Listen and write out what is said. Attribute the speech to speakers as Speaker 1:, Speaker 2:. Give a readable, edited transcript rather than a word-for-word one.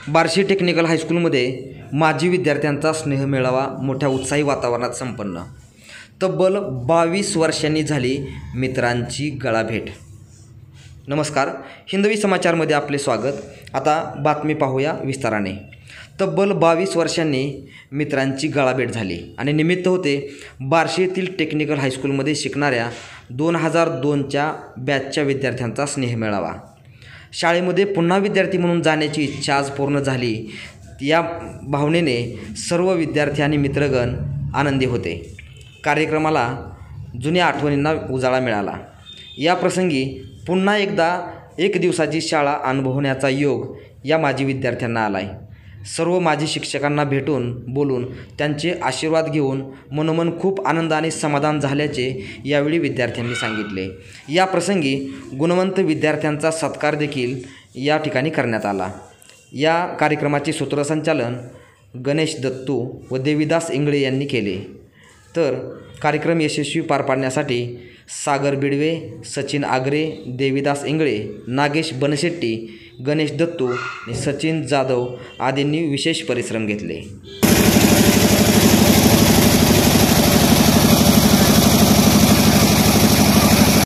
Speaker 1: Barshi technical हायस्कूलमध्ये माजी विद्यार्थ्यांचा स्नेहमेळावा मोठ्या उत्साही वातावरणात संपन्न. तब्बल 22 वर्षांनी झाली मित्रांची गळाभेट. नमस्कार, हिंदवी समाचारमध्ये आपले स्वागत. आता बातमी पाहूया विस्ताराने. तब्बल 22 वर्षांनी मित्रांची गळाभेट झाली आणि निमित्त होते बार्शी येथील टेक्निकल हायस्कूलमध्ये शिकणाऱ्या 2002च्या बॅचच्या विद्यार्थ्यांचा स्नेहमेळावा. शाळेमध्ये पुन्हा विद्यार्थी म्हणून जाण्याची इच्छा आज पूर्ण झाली. या भावनेने सर्व विद्यार्थी आणि मित्रगण आनंदी होते. कार्यक्रमाला जुन्या आठवणींना उजाळा मिळाला. या प्रसंगी पुन्हा एकदा एक दिवसाची शाळा अनुभवण्याचा योग या माजी विद्यार्थ्यांना आला आहे. सर्व माजी शिक्षकांना भेटून बोलून त्यांचे आशीर्वाद घेऊन मनोमन खूप आनंद आणि समाधान झाल्याचे यावेळी विद्यार्थ्यांनी सांगितले. या प्रसंगी गुणवंत विद्यार्थ्यांचा सत्कार देखील या ठिकाणी करण्यात आला. या कार्यक्रमाचे सूत्रसंचालन गणेश दत्तू व देवीदास इंगळे यांनी केले. तर कार्यक्रम यशस्वी पार पाडण्यासाठी सागर बिडवे, सचिन आगरे, देवीदास इंगळे, नागेश बनशेट्टी, गणेश दत्तू आणि सचिन जाधव आदींनी विशेष परिश्रम घेतले.